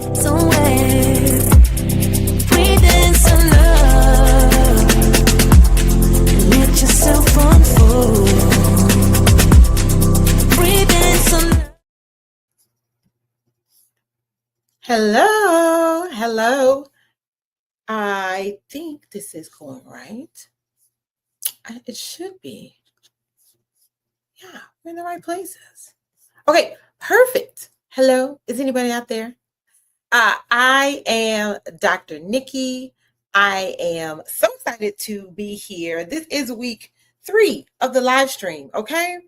somewhere. Breathe in some love. Let yourself unfold. Breathe in some love. Hello. I think this is going right. It should be. Yeah, we're in the right places. Okay, perfect. Hello, is anybody out there? I am Dr. Nikki. I am so excited to be here. This is week 3 of the live stream. Okay,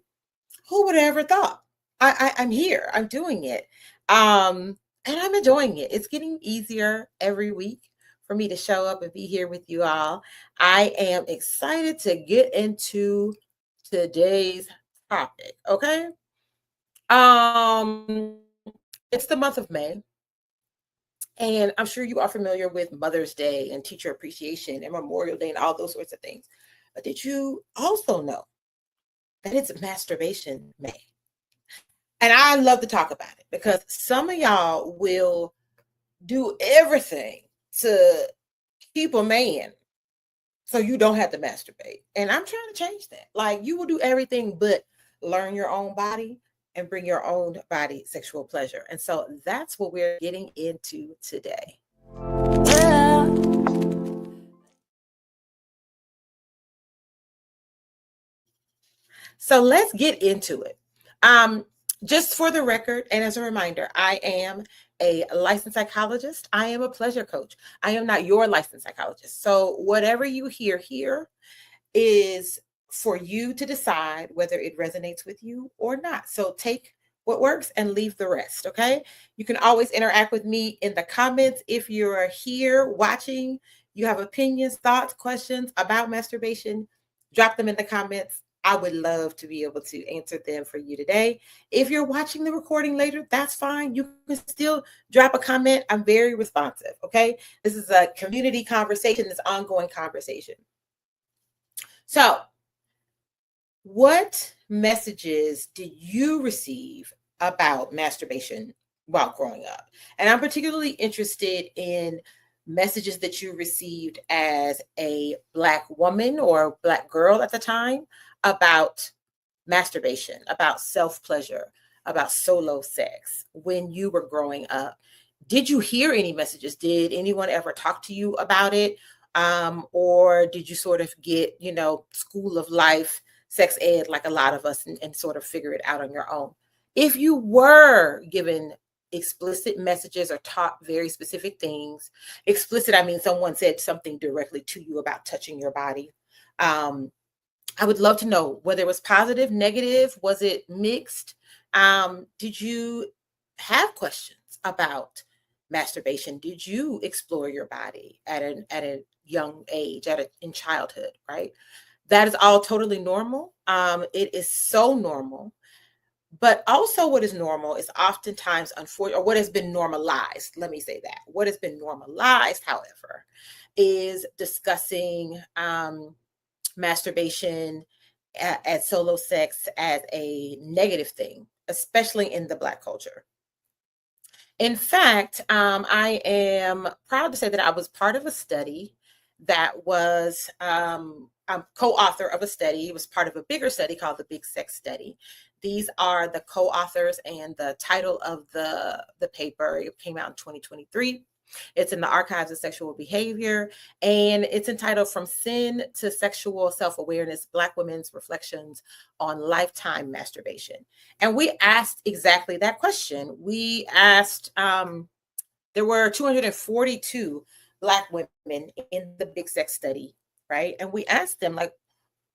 who would have ever thought? I'm here. I'm doing it, and I'm enjoying it. It's getting easier every week for me to show up and be here with you all. I am excited to get into today's topic. Okay, it's the month of May. And I'm sure you are familiar with Mother's Day and Teacher Appreciation and Memorial Day and all those sorts of things. But did you also know that it's Masturbation May? And I love to talk about it because some of y'all will do everything to keep a man so you don't have to masturbate. And I'm trying to change that. Like, you will do everything but learn your own body and bring your own body sexual pleasure. And so that's what we're getting into today. So let's get into it. Just for the record, and as a reminder, I am a licensed psychologist. I am a pleasure coach. I am not your licensed psychologist. So whatever you hear here is for you to decide whether it resonates with you or not. So take what works and leave the rest, okay? You can always interact with me in the comments. If you're here watching, you have opinions, thoughts, questions about masturbation, drop them in the comments. I would love to be able to answer them for you today. If you're watching the recording later, that's fine. You can still drop a comment. I'm very responsive, okay? This is a community conversation, this ongoing conversation. So, what messages did you receive about masturbation while growing up? And I'm particularly interested in messages that you received as a Black woman or Black girl at the time about masturbation, about self-pleasure, about solo sex when you were growing up. Did you hear any messages? Did anyone ever talk to you about it? Or did you sort of get, school of life, sex ed, like a lot of us, and sort of figure it out on your own? If you were given explicit messages or taught very specific things, explicit, I mean, someone said something directly to you about touching your body. I would love to know whether it was positive, negative, was it mixed? Did you have questions about masturbation? Did you explore your body at a young age, in childhood, right? That is all totally normal. It is so normal. But also what is normal is oftentimes, unfortunately, or what has been normalized, let me say that. What has been normalized, however, is discussing masturbation as solo sex as a negative thing, especially in the Black culture. In fact, I am proud to say that I was part of a study that was, I'm co-author of a study. It was part of a bigger study called the Big Sex Study. These are the co-authors and the title of the paper. It came out in 2023. It's in the Archives of Sexual Behavior, and it's entitled From Sin to Sexual Self-Awareness, Black Women's Reflections on Lifetime Masturbation. And we asked exactly that question. We asked, there were 242 Black women in the Big Sex Study, right? And we asked them, like,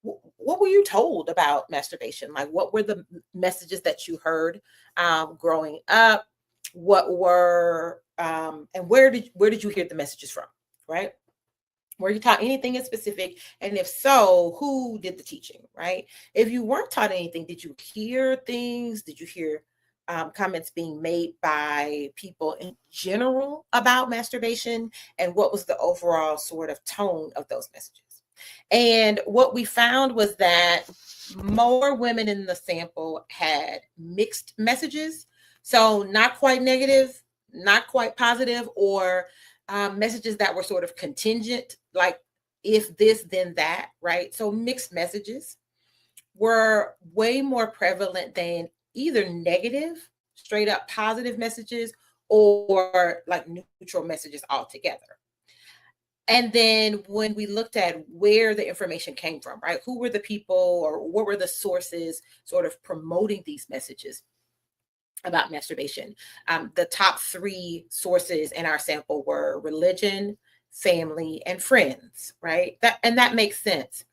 what were you told about masturbation? Like, what were the messages that you heard growing up? What were and where did you hear the messages from, right? Were you taught anything in specific? And if so, who did the teaching, right? If you weren't taught anything, did you hear things? Did you hear comments being made by people in general about masturbation? And what was the overall sort of tone of those messages? And what we found was that more women in the sample had mixed messages. So not quite negative, not quite positive, or messages that were sort of contingent, like if this, then that, right? So mixed messages were way more prevalent than either negative, straight up positive messages, or like neutral messages altogether. And then when we looked at where the information came from, right? Who were the people, or what were the sources sort of promoting these messages about masturbation? The top three sources in our sample were religion, family, and friends, right? That makes sense.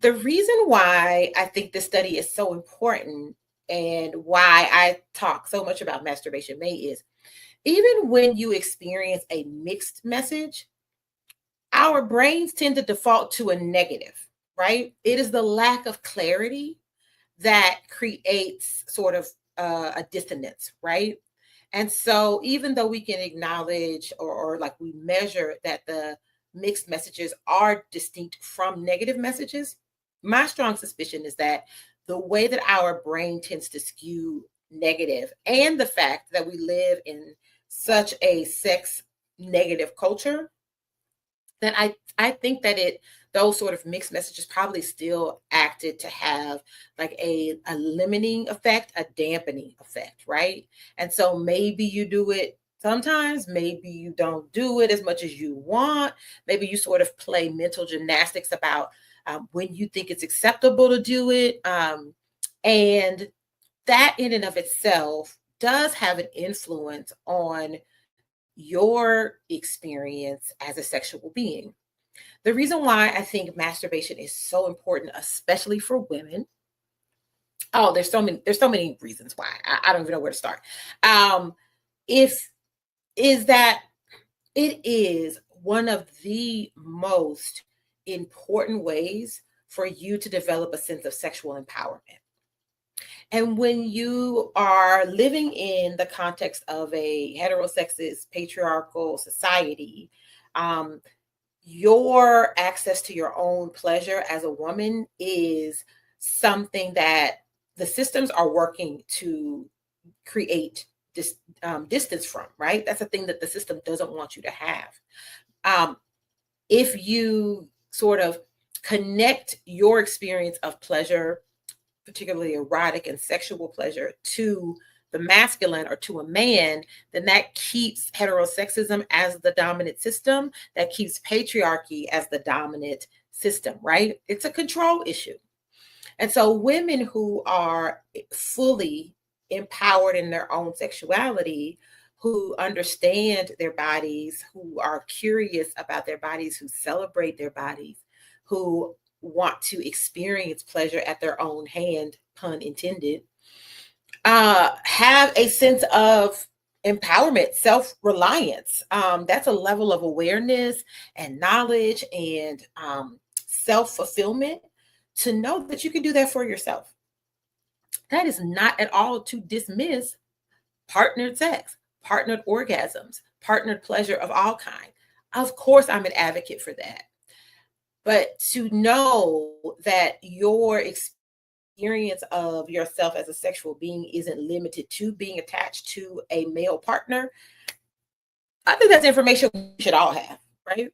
The reason why I think this study is so important and why I talk so much about masturbation May is, even when you experience a mixed message, our brains tend to default to a negative, right? It is the lack of clarity that creates sort of a dissonance, right? And so, even though we can acknowledge, or like we measure that the mixed messages are distinct from negative messages, my strong suspicion is that the way that our brain tends to skew negative, and the fact that we live in such a sex negative culture, that I think that those sort of mixed messages probably still acted to have like a limiting effect, a dampening effect, right? And so maybe you do it sometimes, maybe you don't do it as much as you want. Maybe you sort of play mental gymnastics about when you think it's acceptable to do it. And that in and of itself does have an influence on your experience as a sexual being. The reason why I think masturbation is so important, especially for women. Oh, there's so many reasons why. I don't even know where to start. If is that it is one of the most important ways for you to develop a sense of sexual empowerment. And when you are living in the context of a heterosexist, patriarchal society, um, your access to your own pleasure as a woman is something that the systems are working to create this distance from, right? That's a thing that the system doesn't want you to have. Um, if you sort of connect your experience of pleasure, particularly erotic and sexual pleasure, to the masculine or to a man, then that keeps heterosexism as the dominant system, that keeps patriarchy as the dominant system, right? It's a control issue. And so women who are fully empowered in their own sexuality, who understand their bodies, who are curious about their bodies, who celebrate their bodies, who want to experience pleasure at their own hand, pun intended, have a sense of empowerment, self-reliance. That's a level of awareness and knowledge and self-fulfillment to know that you can do that for yourself. That is not at all to dismiss partnered sex, partnered orgasms, partnered pleasure of all kind. Of course, I'm an advocate for that. But to know that your experience of yourself as a sexual being isn't limited to being attached to a male partner, I think that's information we should all have, right?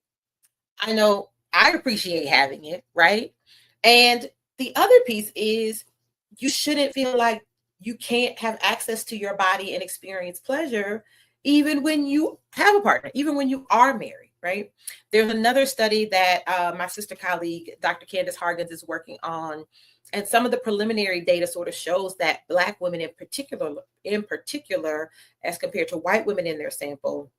I know I appreciate having it, right? And the other piece is, you shouldn't feel like you can't have access to your body and experience pleasure even when you have a partner, even when you are married, right? There's another study that my sister colleague, Dr. Candace Hargens, is working on. And some of the preliminary data sort of shows that Black women in particular, as compared to white women in their sample,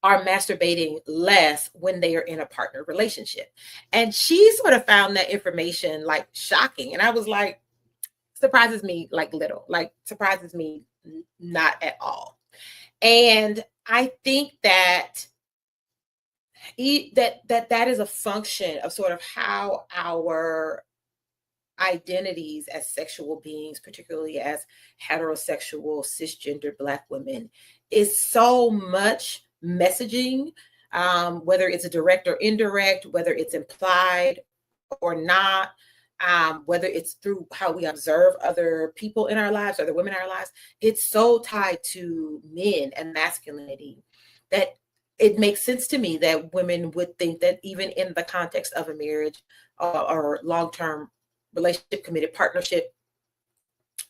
are masturbating less when they are in a partner relationship. And she sort of found that information like shocking. And I was like, surprises me like little, like surprises me not at all. And I think that that is a function of sort of how our identities as sexual beings, particularly as heterosexual, cisgender Black women, is so much messaging, whether it's a direct or indirect, whether it's implied or not. whether it's through how we observe other people in our lives, other women in our lives, it's so tied to men and masculinity that it makes sense to me that women would think that even in the context of a marriage or long-term relationship, committed partnership,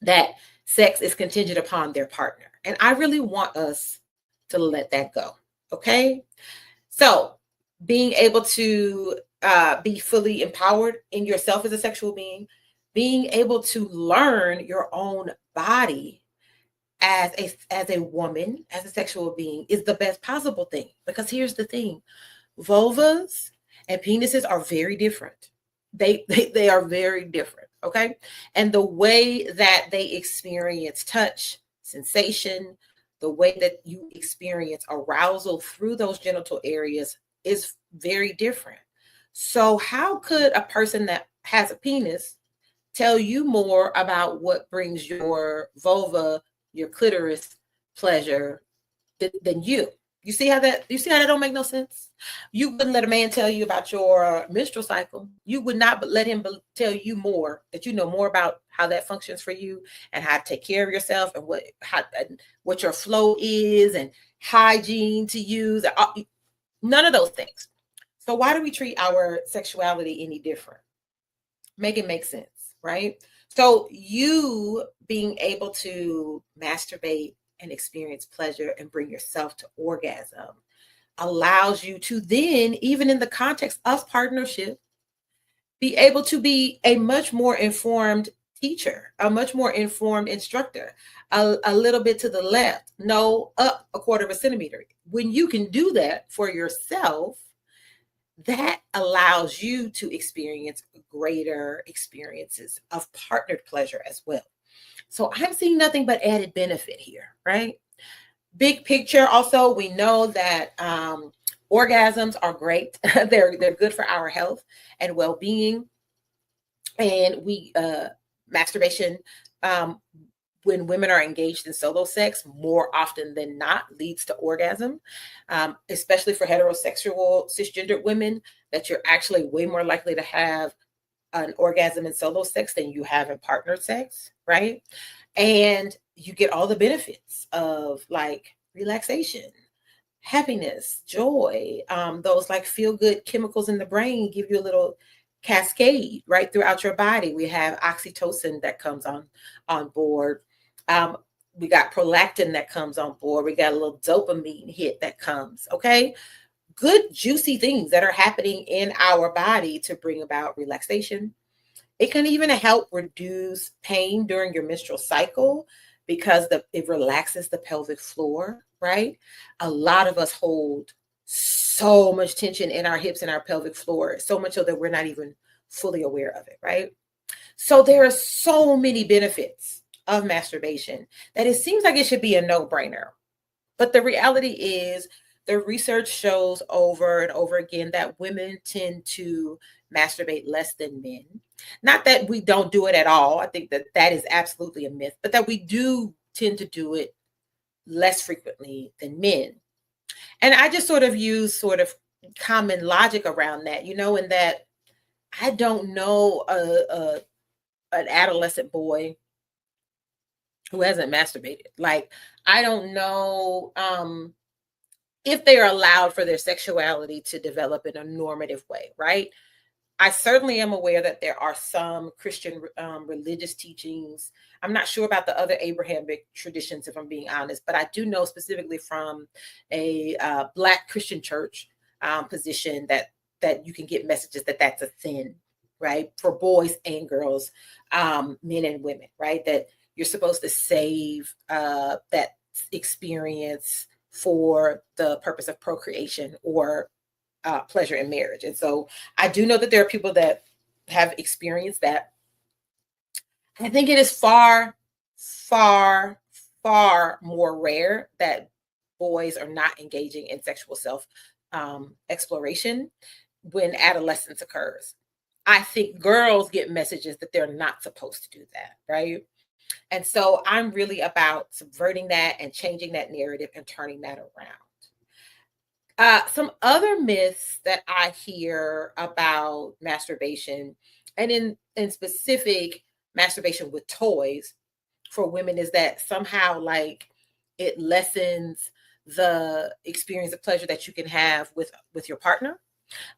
that sex is contingent upon their partner. And I really want us to let that go. Okay. So being able to be fully empowered in yourself as a sexual being able to learn your own body as a woman, as a sexual being, is the best possible thing. Because here's the thing: vulvas and penises are very different. They are very different. Okay. And the way that they experience touch, sensation, the way that you experience arousal through those genital areas is very different. So how could a person that has a penis tell you more about what brings your vulva, your clitoris pleasure than you? You see how that don't make no sense? You wouldn't let a man tell you about your menstrual cycle. You would not let him tell you more, that you know more about how that functions for you and how to take care of yourself and what your flow is and hygiene to use. None of those things. So why do we treat our sexuality any different? Make it make sense, right? So you being able to masturbate and experience pleasure and bring yourself to orgasm allows you to then, even in the context of partnership, be able to be a much more informed teacher, a much more informed instructor, a little bit to the left, no, up a quarter of a centimeter. When you can do that for yourself, that allows you to experience greater experiences of partnered pleasure as well. So I'm seeing nothing but added benefit here, right? Big picture, also, we know that orgasms are great. They're good for our health and well-being. And masturbation, when women are engaged in solo sex, more often than not leads to orgasm, especially for heterosexual cisgendered women, that you're actually way more likely to have an orgasm in solo sex than you have in partnered sex, right? And you get all the benefits of like relaxation, happiness, joy, those like feel good chemicals in the brain give you a little cascade right throughout your body. We have oxytocin that comes on board. We got prolactin that comes on board. We got a little dopamine hit that comes. Okay. Good, juicy things that are happening in our body to bring about relaxation. It can even help reduce pain during your menstrual cycle because it relaxes the pelvic floor, right? A lot of us hold so much tension in our hips and our pelvic floor, so much so that we're not even fully aware of it, right? So there are so many benefits of masturbation that it seems like it should be a no-brainer. But the reality is, the research shows over and over again that women tend to masturbate less than men. Not that we don't do it at all. I think that is absolutely a myth, but that we do tend to do it less frequently than men. And I just sort of use sort of common logic around that, in that I don't know an adolescent boy who hasn't masturbated. Like, I don't know if they are allowed for their sexuality to develop in a normative way, right? I certainly am aware that there are some Christian religious teachings. I'm not sure about the other Abrahamic traditions, if I'm being honest, but I do know specifically from a Black Christian church position that you can get messages that that's a sin, right? For boys and girls, men and women, right? That you're supposed to save that experience for the purpose of procreation or pleasure in marriage. And so I do know that there are people that have experienced that. I think it is far, far, far more rare that boys are not engaging in sexual self exploration when adolescence occurs. I think girls get messages that they're not supposed to do that, right? And so I'm really about subverting that and changing that narrative and turning that around. Some other myths that I hear about masturbation and in specific, masturbation with toys for women is that somehow like it lessens the experience of pleasure that you can have with your partner.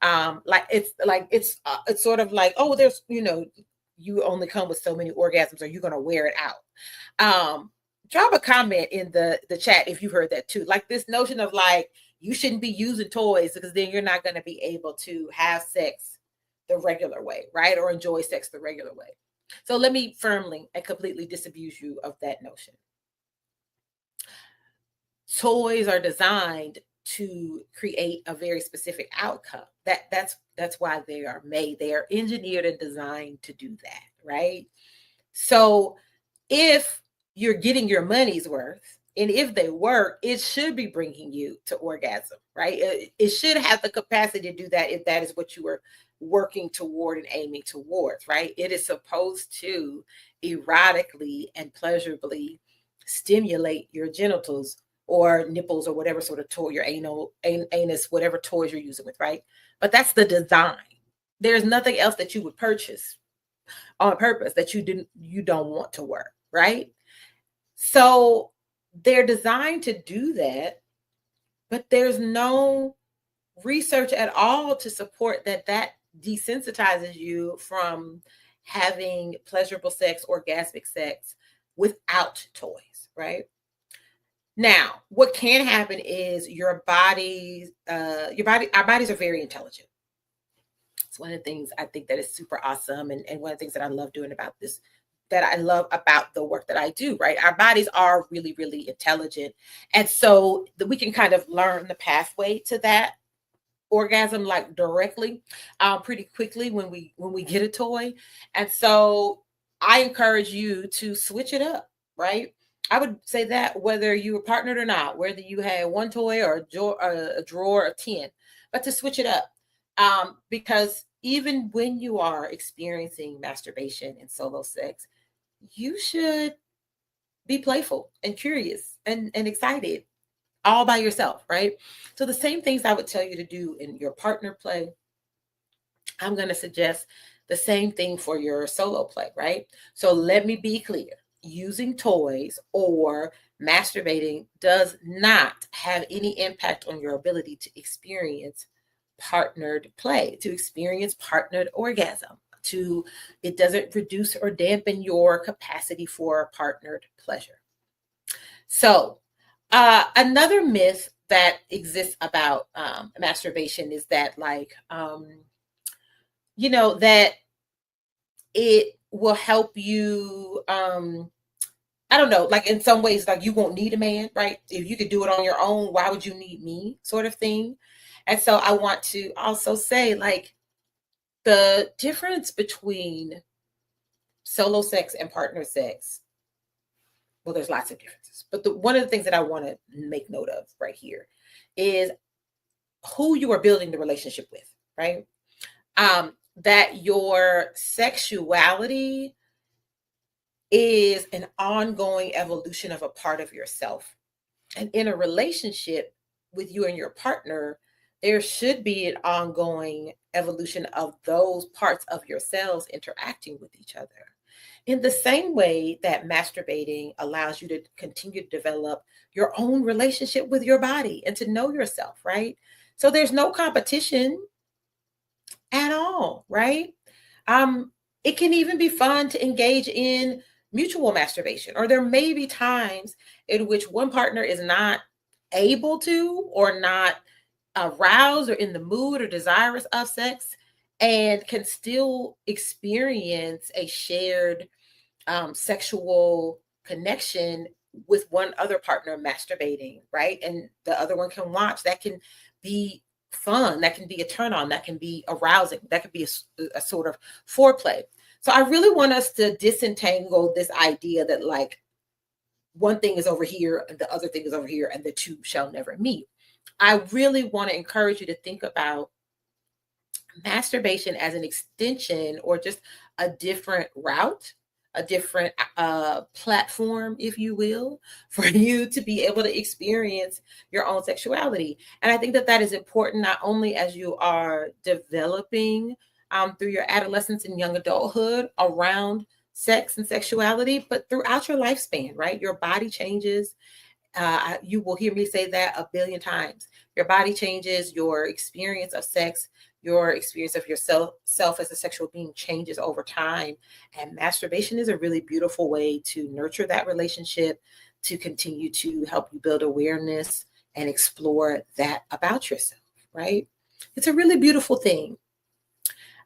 It's sort of like, oh, there's, you only come with so many orgasms, or you're going to wear it out. Drop a comment in the chat if you've heard that too, like this notion of like you shouldn't be using toys because then you're not going to be able to have sex the regular way, right? Or enjoy sex the regular way. So let me firmly and completely disabuse you of that notion. Toys are designed to create a very specific outcome. That's why they are made. They are engineered and designed to do that, right? So if you're getting your money's worth, and if they work, it should be bringing you to orgasm, right? It should have the capacity to do that if that is what you were working toward and aiming towards, right? It is supposed to erotically and pleasurably stimulate your genitals or nipples or whatever sort of toy, your anus, whatever toys you're using with, right? But that's the design. There's nothing else that you would purchase on purpose that you don't want to work, right? So they're designed to do that, but there's no research at all to support that desensitizes you from having pleasurable sex, orgasmic sex without toys, right? Now, what can happen is our bodies are very intelligent. It's one of the things I think that is super awesome. And one of the things that I love doing about this, that I love about the work that I do, right? Our bodies are really, really intelligent. And so we can kind of learn the pathway to that orgasm like directly, pretty quickly when we get a toy. And so I encourage you to switch it up, right? I would say that whether you were partnered or not, whether you had one toy or a drawer of 10, but to switch it up. Because even when you are experiencing masturbation and solo sex, you should be playful and curious and excited all by yourself, right? So the same things I would tell you to do in your partner play, I'm going to suggest the same thing for your solo play, right? So let me be clear. Using toys or masturbating does not have any impact on your ability to experience partnered play, to experience partnered orgasm. It doesn't reduce or dampen your capacity for partnered pleasure. So another myth that exists about masturbation is that that it will help you, I don't know, like in some ways, like you won't need a man, right? If you could do it on your own, why would you need me, sort of thing. And so I want to also say, like, the difference between solo sex and partner sex, well, there's lots of differences, but one of the things that I want to make note of right here is who you are building the relationship with, right? That your sexuality is an ongoing evolution of a part of yourself. And in a relationship with you and your partner, there should be an ongoing evolution of those parts of yourselves interacting with each other. In the same way that masturbating allows you to continue to develop your own relationship with your body and to know yourself, right? So there's no competition at all, right? It can even be fun to engage in mutual masturbation, or there may be times in which one partner is not able to, or not aroused or in the mood or desirous of sex, and can still experience a shared sexual connection with one other partner masturbating, right? And the other one can watch. That can be fun. That can be a turn on. That can be arousing. That could be a sort of foreplay. So I really want us to disentangle this idea that like one thing is over here and the other thing is over here and the two shall never meet. I really want to encourage you to think about masturbation as an extension or just a different route, a different platform, if you will, for you to be able to experience your own sexuality. And I think that that is important, not only as you are developing through your adolescence and young adulthood around sex and sexuality, but throughout your lifespan, right? Your body changes. You will hear me say that a billion times. Your body changes, your experience of sex, your experience of yourself as a sexual being changes over time. And masturbation is a really beautiful way to nurture that relationship, to continue to help you build awareness and explore that about yourself, right? It's a really beautiful thing.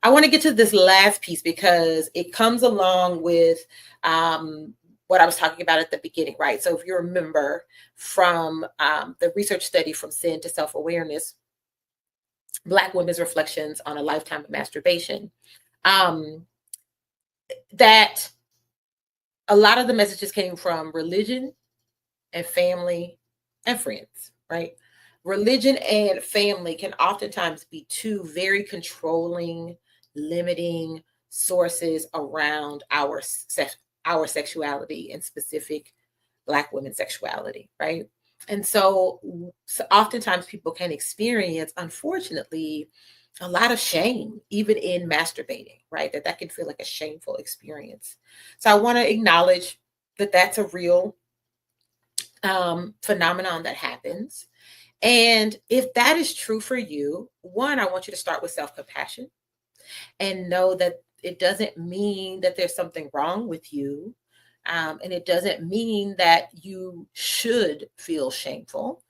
I want to get to this last piece because it comes along with what I was talking about at the beginning, right? So if you remember from the research study From Sin to Self-Awareness, Black Women's Reflections on a Lifetime of Masturbation, that a lot of the messages came from religion and family and friends, right? Religion and family can oftentimes be two very controlling, limiting sources around our sexuality, and specific Black women's sexuality, right? And so oftentimes people can experience, unfortunately, a lot of shame, even in masturbating, right? That can feel like a shameful experience. So I want to acknowledge that that's a real phenomenon that happens. And if that is true for you, one, I want you to start with self-compassion and know that it doesn't mean that there's something wrong with you. And it doesn't mean that you should feel shameful.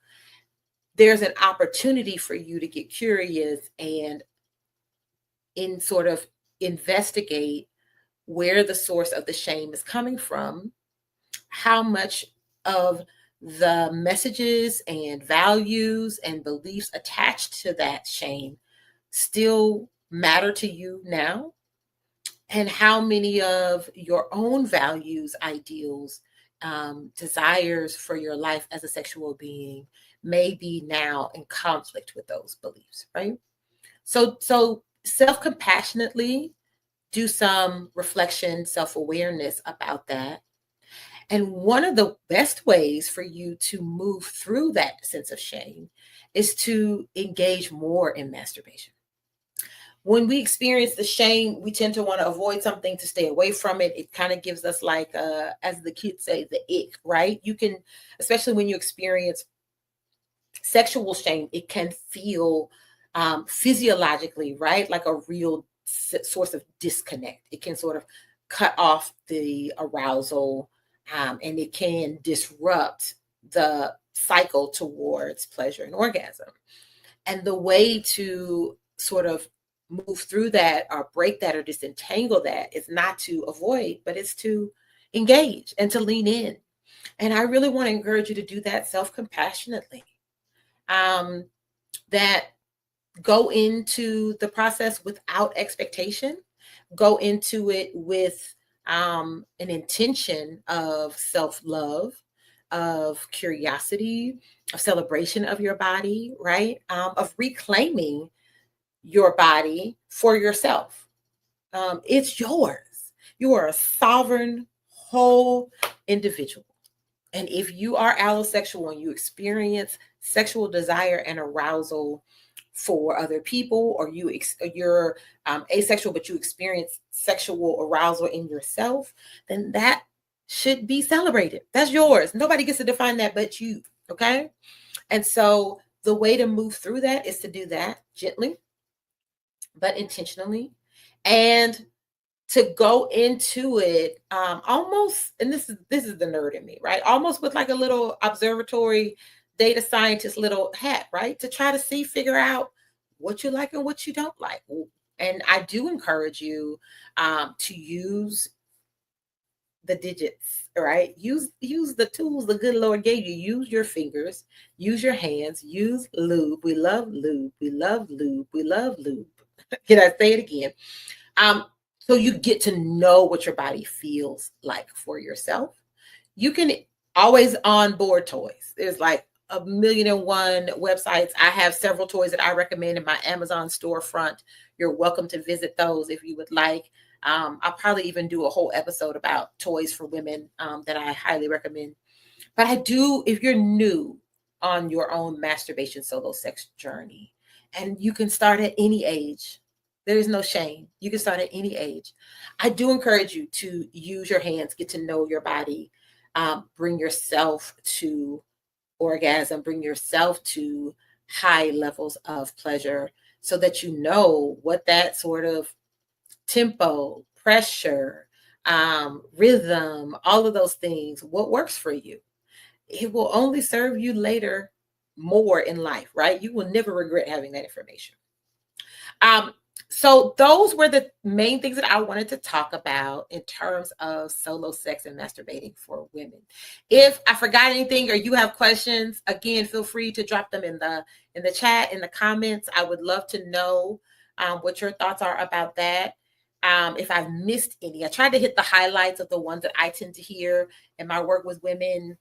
There's an opportunity for you to get curious and sort of investigate where the source of the shame is coming from, how much of the messages and values and beliefs attached to that shame still matter to you now, and how many of your own values, ideals, desires for your life as a sexual being may be now in conflict with those beliefs, right? So self-compassionately do some reflection, self-awareness about that. And one of the best ways for you to move through that sense of shame is to engage more in masturbation. When we experience the shame, we tend to want to avoid something, to stay away from it. It kind of gives us, like, as the kids say, the ick, right? You can, especially when you experience sexual shame, it can feel physiologically, right? Like a real source of disconnect. It can sort of cut off the arousal, and it can disrupt the cycle towards pleasure and orgasm. And the way to sort of move through that or break that or disentangle that is not to avoid, but it's to engage and to lean in. And I really want to encourage you to do that self-compassionately. That go into the process without expectation, go into it with an intention of self-love, of curiosity, of celebration of your body, right? Of reclaiming your body for yourself. It's yours. You are a sovereign, whole individual. And if you are allosexual and you experience sexual desire and arousal for other people, or you're asexual but you experience sexual arousal in yourself, then that should be celebrated. That's yours. Nobody gets to define that but you, okay? And so the way to move through that is to do that gently but intentionally, and to go into it almost, and this is the nerd in me, right? Almost with like a little observatory data scientist little hat, right? To try to figure out what you like and what you don't like. And I do encourage you to use the digits, right? Use the tools the good Lord gave you. Use your fingers, use your hands, use lube. We love lube. We love lube. We love lube. Can I say it again? So you get to know what your body feels like for yourself. You can always onboard toys. There's like 1,000,001 websites. I have several toys that I recommend in my Amazon storefront. You're welcome to visit those if you would like. I'll probably even do a whole episode about toys for women that I highly recommend. But I do, if you're new on your own masturbation solo sex journey, and you can start at any age, There is no shame. You can start at any age. I do encourage you to use your hands, get to know your body, bring yourself to orgasm, bring yourself to high levels of pleasure so that you know what that sort of tempo, pressure, rhythm, all of those things, what works for you. It will only serve you later more in life, right? You will never regret having that information. Um, so those were the main things that I wanted to talk about in terms of solo sex and masturbating for women. If I forgot anything or you have questions, again, feel free to drop them in the chat, in the comments. I would love to know what your thoughts are about that. If I've missed any, I tried to hit the highlights of the ones that I tend to hear in my work with women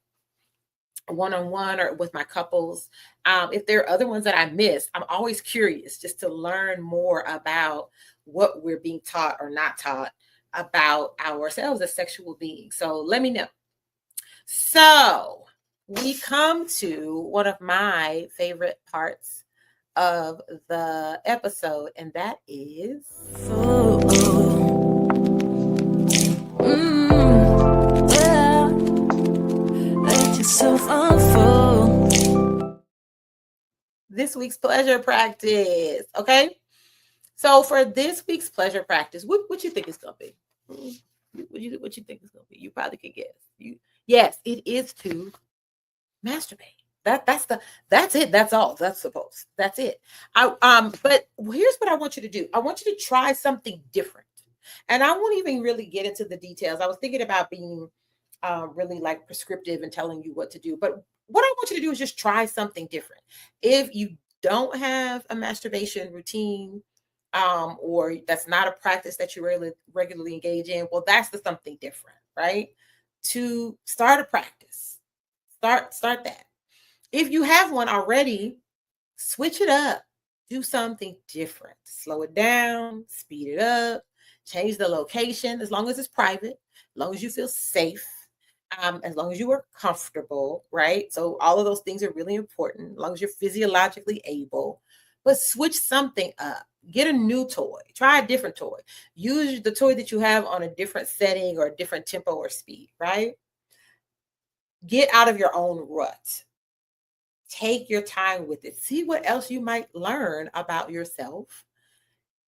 one-on-one or with my couples. If there are other ones that I missed, I'm always curious just to learn more about what we're being taught or not taught about ourselves as sexual beings. So let me know. So we come to one of my favorite parts of the episode, and that is let yourself unfold. this week's pleasure practice. Okay. So for this week's pleasure practice, what you think it's gonna be? What you think it's gonna be? You probably could guess. Yes, it is to masturbate. That's it. That's all. That's supposed. That's it. But here's what I want you to do. I want you to try something different. And I won't even really get into the details. I was thinking about being really like prescriptive and telling you what to do. But what I want you to do is just try something different. If you don't have a masturbation routine, or that's not a practice that you regularly engage in, well, that's the something different, right? To start a practice, start that. If you have one already, switch it up, do something different, slow it down, speed it up, change the location, as long as it's private, as long as you feel safe, as long as you are comfortable, right? So all of those things are really important, as long as you're physiologically able. But switch something up. Get a new toy. Try a different toy. Use the toy that you have on a different setting or a different tempo or speed, right? Get out of your own rut. Take your time with it. See what else you might learn about yourself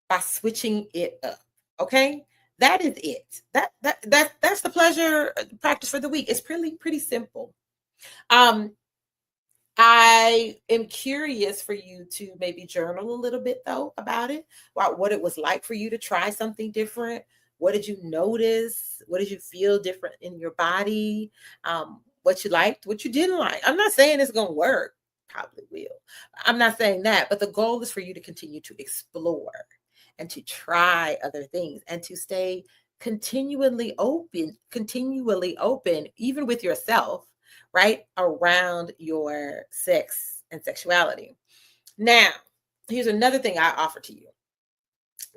by switching it up. Okay? That is it. That's the pleasure practice for the week. It's pretty simple. I am curious for you to maybe journal a little bit though about it, about what it was like for you to try something different. What did you notice? What did you feel different in your body? What you liked, what you didn't like. I'm not saying it's going to work. Probably will. I'm not saying that, but the goal is for you to continue to explore and to try other things and to stay continually open, even with yourself, right, around your sex and sexuality. Now, here's another thing I offer to you.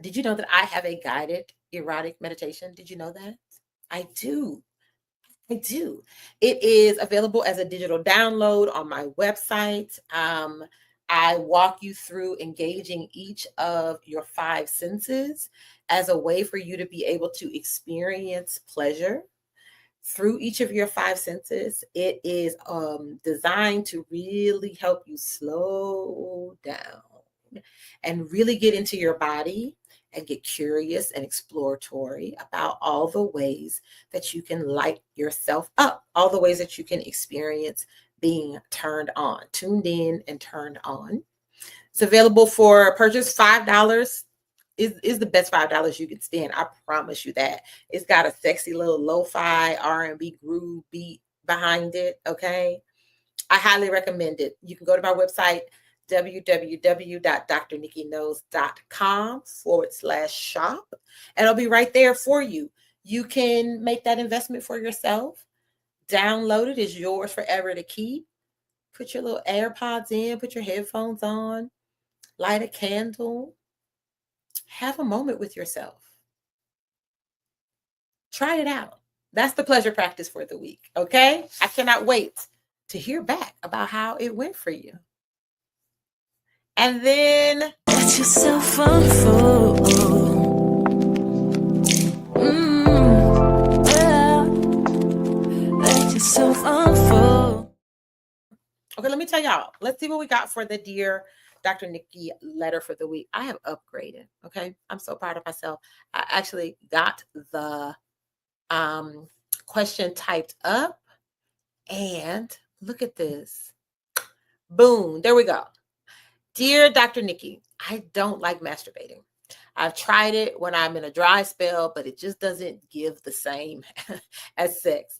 Did you know that I have a guided erotic meditation? Did you know that? I do. I do. It is available as a digital download on my website. I walk you through engaging each of your 5 senses as a way for you to be able to experience pleasure through each of your 5 senses. It is designed to really help you slow down and really get into your body and get curious and exploratory about all the ways that you can light yourself up, all the ways that you can experience being turned on, tuned in and turned on. It's available for purchase. $5 is the best $5 you can spend. I promise you that. It's got a sexy little lo-fi R&B groove beat behind it, okay? I highly recommend it. You can go to my website, www.drnikkiknows.com/shop, and it'll be right there for you. You can make that investment for yourself. Download it. It's yours forever to keep. Put your little AirPods in, put your headphones on, light a candle, have a moment with yourself. Try it out. That's the pleasure practice for the week, okay? I cannot wait to hear back about how it went for you. And then let yourself unfold. Yeah. Let yourself unfold. Okay, let me tell y'all. Let's see what we got for the Dear Dr. Nikki letter for the week. I have upgraded. Okay, I'm so proud of myself. I actually got the question typed up, and look at this. Boom, there we go. Dear Dr. Nikki, I don't like masturbating. I've tried it when I'm in a dry spell, but it just doesn't give the same as sex.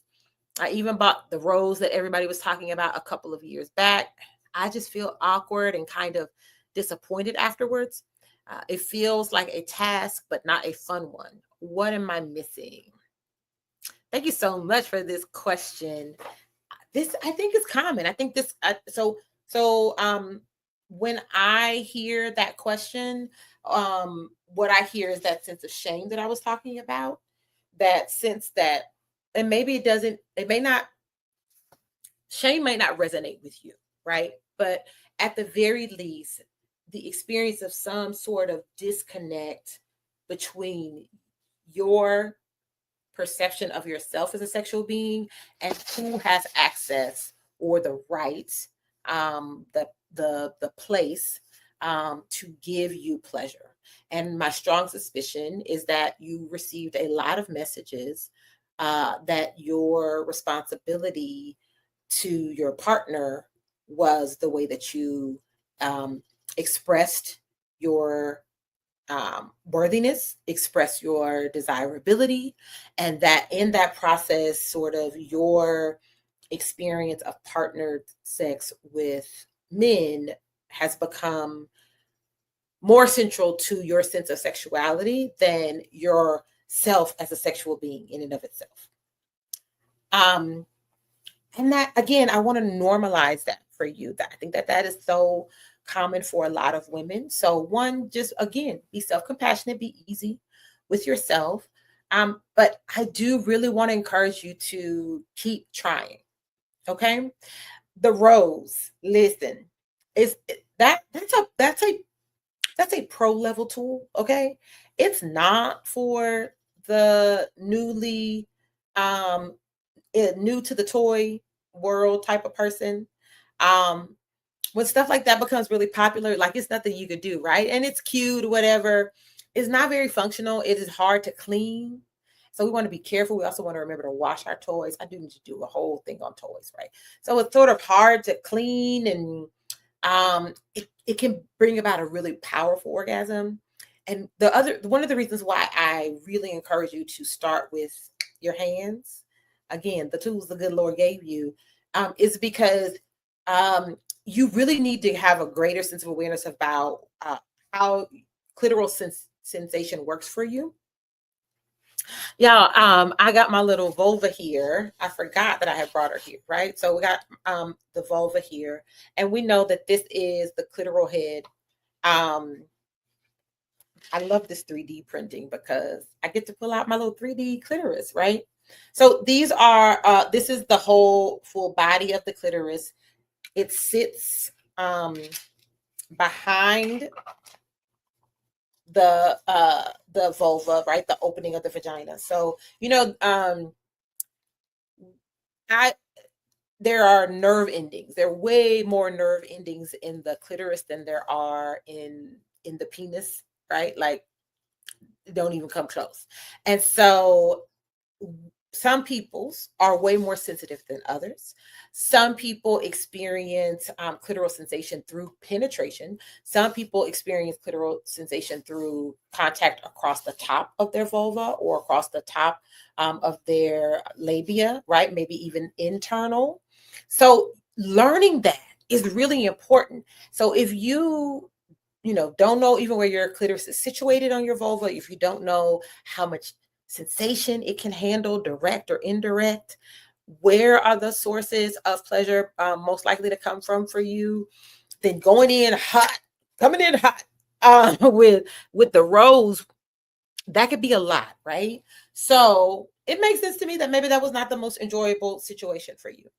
I even bought the rose that everybody was talking about a couple of years back. I just feel awkward and kind of disappointed afterwards. It feels like a task, but not a fun one. What am I missing? Thank you so much for this question. This, I think, is common. I think this. When I hear that question, what I hear is that sense of shame that I was talking about. That sense that, and maybe it doesn't. It may not. Shame may not resonate with you, right? But at the very least, the experience of some sort of disconnect between your perception of yourself as a sexual being and who has access or the right, the place to give you pleasure. And my strong suspicion is that you received a lot of messages that your responsibility to your partner was the way that you expressed your worthiness, express your desirability, and that in that process, sort of your experience of partnered sex with men has become more central to your sense of sexuality than yourself as a sexual being in and of itself. And that, again, I want to normalize that for you. That I think that that is so common for a lot of women. So one, just again, be self-compassionate, be easy with yourself. But I do really want to encourage you to keep trying. Okay. The rose, listen, is that's a pro level tool. Okay. It's not for the newly new to the toy world type of person. Um, when stuff like that becomes really popular, like it's nothing you could do, right? And it's cute, whatever. It's not very functional. It is hard to clean. So we want to be careful. We also want to remember to wash our toys. I do need to do a whole thing on toys, right? So it's sort of hard to clean, and it can bring about a really powerful orgasm. And one of the reasons why I really encourage you to start with your hands, again, the tools the good Lord gave you, is because you really need to have a greater sense of awareness about how clitoral sensation works for you. Yeah, I got my little vulva here. I forgot that I had brought her here, right? So we got the vulva here, and we know that this is the clitoral head. I love this 3D printing because I get to pull out my little 3D clitoris, right? So these are this is the whole full body of the clitoris. It sits behind the vulva, right? The opening of the vagina. So, there are nerve endings. There are way more nerve endings in the clitoris than there are in the penis, right? Like, don't even come close. And so some people's are way more sensitive than others. Some people experience clitoral sensation through penetration. Some people experience clitoral sensation through contact across the top of their vulva or across the top of their labia, right? Maybe even internal. So learning that is really important. So if you don't know even where your clitoris is situated on your vulva, if you don't know how much sensation it can handle, direct or indirect, where are the sources of pleasure most likely to come from for you, then coming in hot with the rose, that could be a lot, right? So it makes sense to me that maybe that was not the most enjoyable situation for you.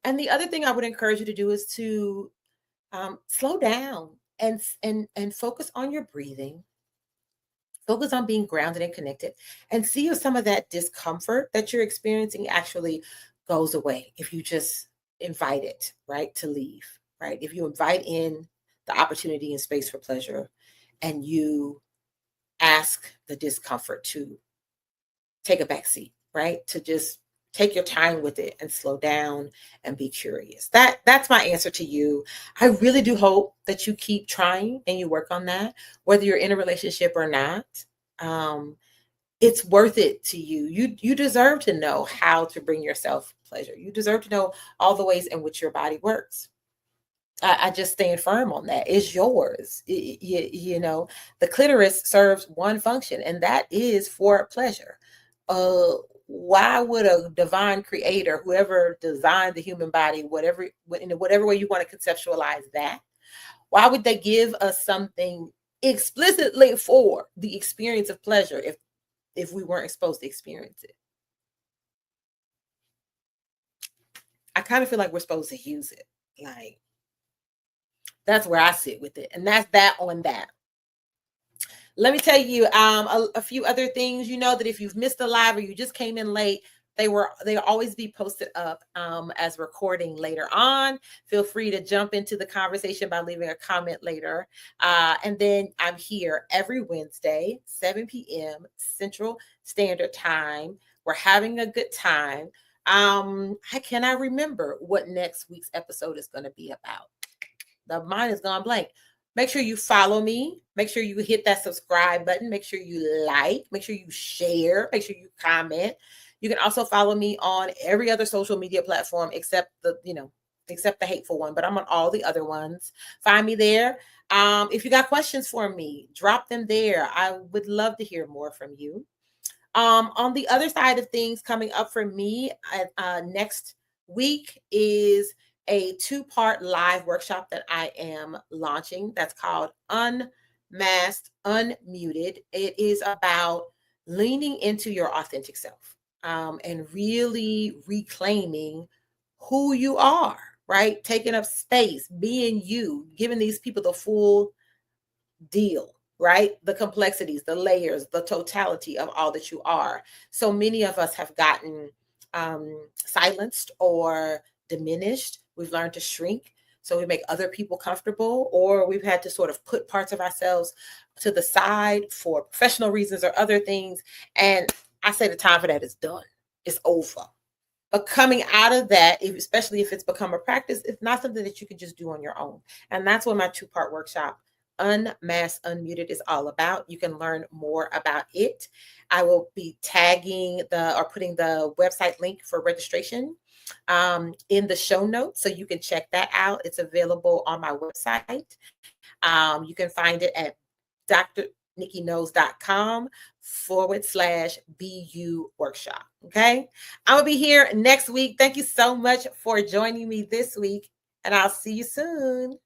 And the other thing I would encourage you to do is to slow down and focus on your breathing. Focus on being grounded and connected, and see if some of that discomfort that you're experiencing actually goes away if you just invite it, right, to leave, right? If you invite in the opportunity and space for pleasure, and you ask the discomfort to take a back seat, right? To just take your time with it and slow down and be curious. That's my answer to you. I really do hope that you keep trying and you work on that, whether you're in a relationship or not. It's worth it to you. You deserve to know how to bring yourself pleasure. You deserve to know all the ways in which your body works. I just stand firm on that. It's yours. You know, the clitoris serves one function, and that is for pleasure. Uh, why would a divine creator, whoever designed the human body, whatever in whatever way you want to conceptualize that, why would they give us something explicitly for the experience of pleasure if we weren't supposed to experience it? I kind of feel like we're supposed to use it. Like, that's where I sit with it. And that's that on that. Let me tell you a few other things. You know that if you've missed a live or you just came in late, they'll always be posted up as recording later on. Feel free to jump into the conversation by leaving a comment later. And then I'm here every Wednesday, 7 p.m. Central Standard Time. We're having a good time. I cannot remember what next week's episode is going to be about. The mind has gone blank. Make sure you follow me. Make sure you hit that subscribe button. Make sure you like. Make sure you share. Make sure you comment. You can also follow me on every other social media platform except the hateful one, but I'm on all the other ones. Find me there. If you got questions for me, drop them there. I would love to hear more from you. On the other side of things, coming up for me next week is a 2-part live workshop that I am launching that's called Unmasked, Unmuted. It is about leaning into your authentic self and really reclaiming who you are, right? Taking up space, being you, giving these people the full deal, right? The complexities, the layers, the totality of all that you are. So many of us have gotten silenced or diminished. We've learned to shrink so we make other people comfortable, or we've had to sort of put parts of ourselves to the side for professional reasons or other things. And I say the time for that is done. It's over. But coming out of that, especially if it's become a practice, it's not something that you can just do on your own. And that's what my 2-part workshop Unmasked, Unmuted is all about. You can learn more about it. I will be tagging putting the website link for registration in the show notes, so you can check that out. It's available on my website. You can find it at drnikkiknows.com/BU workshop. Okay. I'm going to be here next week. Thank you so much for joining me this week, and I'll see you soon.